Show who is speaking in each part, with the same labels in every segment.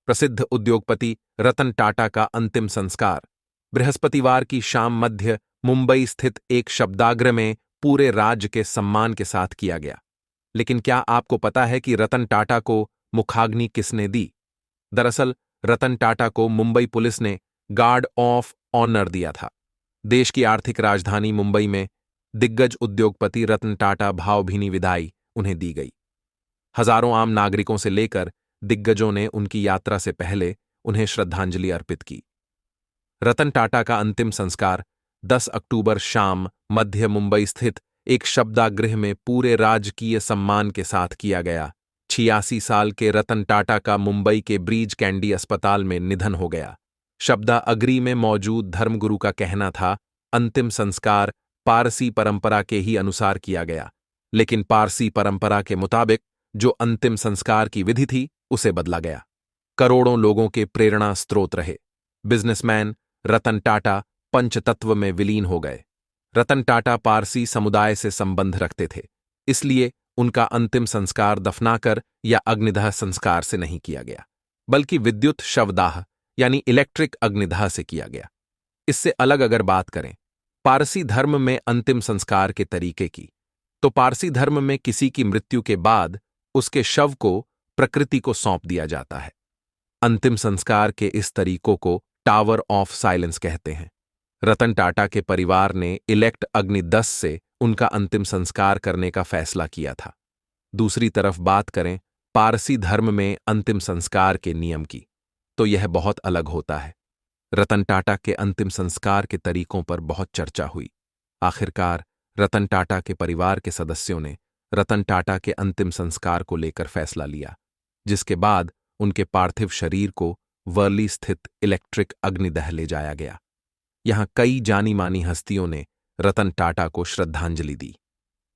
Speaker 1: प्रसिद्ध उद्योगपति रतन टाटा का अंतिम संस्कार बृहस्पतिवार की शाम मध्य मुंबई स्थित एक शब्दाग्र में पूरे राज्य के सम्मान के साथ किया गया। लेकिन क्या आपको पता है कि रतन टाटा को मुखाग्नि किसने दी? दरअसल रतन टाटा को मुंबई पुलिस ने गार्ड ऑफ ऑनर दिया था। देश की आर्थिक राजधानी मुंबई में दिग्गज उद्योगपति रतन टाटा भावभीनी विदाई उन्हें दी गई। हजारों आम नागरिकों से लेकर दिग्गजों ने उनकी यात्रा से पहले उन्हें श्रद्धांजलि अर्पित की। रतन टाटा का अंतिम संस्कार 10 अक्टूबर शाम मध्य मुंबई स्थित एक शब्दागृह में पूरे राजकीय सम्मान के साथ किया गया। 86 साल के रतन टाटा का मुंबई के ब्रीच कैंडी अस्पताल में निधन हो गया। शब्दागृह में मौजूद धर्मगुरु का कहना था, अंतिम संस्कार पारसी परंपरा के ही अनुसार किया गया, लेकिन पारसी परंपरा के मुताबिक जो अंतिम संस्कार की विधि थी उसे बदला गया। करोड़ों लोगों के प्रेरणा स्रोत रहे। बिजनेसमैन रतन टाटा पंचतत्व में विलीन हो गए। रतन टाटा पारसी समुदाय से संबंध रखते थे, इसलिए उनका अंतिम संस्कार दफनाकर या अग्निदाह संस्कार से नहीं किया गया, बल्कि विद्युत शवदाह यानी इलेक्ट्रिक अग्निदाह से किया गया। इससे अलग अगर बात करें पारसी धर्म में अंतिम संस्कार के तरीके की, तो पारसी धर्म में किसी की मृत्यु के बाद उसके शव को प्रकृति को सौंप दिया जाता है। अंतिम संस्कार के इस तरीकों को टावर ऑफ साइलेंस कहते हैं। रतन टाटा के परिवार ने इलेक्ट अग्नि 10 से उनका अंतिम संस्कार करने का फैसला किया था। दूसरी तरफ बात करें पारसी धर्म में अंतिम संस्कार के नियम की, तो यह बहुत अलग होता है। रतन टाटा के अंतिम संस्कार के तरीकों पर बहुत चर्चा हुई। आखिरकार रतन टाटा के परिवार के सदस्यों ने रतन टाटा के अंतिम संस्कार को लेकर फैसला लिया, जिसके बाद उनके पार्थिव शरीर को वर्ली स्थित इलेक्ट्रिक अग्निदह ले जाया गया। यहां कई जानी मानी हस्तियों ने रतन टाटा को श्रद्धांजलि दी।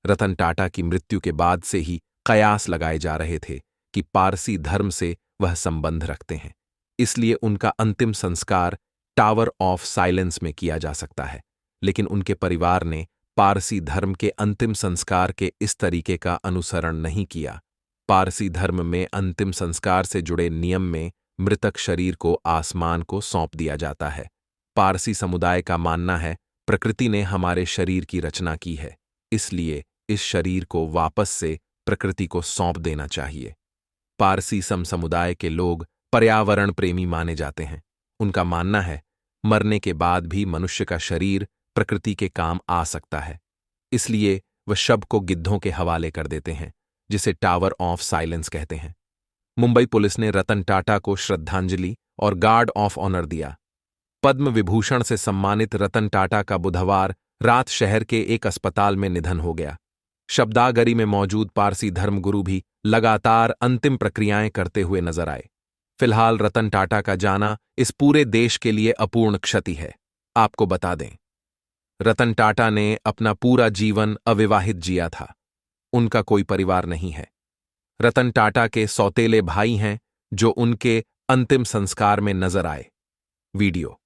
Speaker 1: रतन टाटा की मृत्यु के बाद से ही कयास लगाए जा रहे थे कि पारसी धर्म से वह संबंध रखते हैं, इसलिए उनका अंतिम संस्कार टावर ऑफ साइलेंस में किया जा सकता है। लेकिन उनके परिवार ने पारसी धर्म के अंतिम संस्कार के इस तरीके का अनुसरण नहीं किया। पारसी धर्म में अंतिम संस्कार से जुड़े नियम में मृतक शरीर को आसमान को सौंप दिया जाता है। पारसी समुदाय का मानना है प्रकृति ने हमारे शरीर की रचना की है, इसलिए इस शरीर को वापस से प्रकृति को सौंप देना चाहिए। पारसी समुदाय के लोग पर्यावरण प्रेमी माने जाते हैं। उनका मानना है मरने के बाद भी मनुष्य का शरीर प्रकृति के काम आ सकता है, इसलिए वह शव को गिद्धों के हवाले कर देते हैं, जिसे टावर ऑफ साइलेंस कहते हैं। मुंबई पुलिस ने रतन टाटा को श्रद्धांजलि और गार्ड ऑफ ऑनर दिया। पद्म विभूषण से सम्मानित रतन टाटा का बुधवार रात शहर के एक अस्पताल में निधन हो गया। शब्दागरी में मौजूद पारसी धर्मगुरु भी लगातार अंतिम प्रक्रियाएं करते हुए नजर आए। फिलहाल रतन टाटा का जाना इस पूरे देश के लिए अपूर्ण क्षति है। आपको बता दें, रतन टाटा ने अपना पूरा जीवन अविवाहित जिया था। उनका कोई परिवार नहीं है। रतन टाटा के सौतेले भाई हैं जो उनके अंतिम संस्कार में नजर आए। वीडियो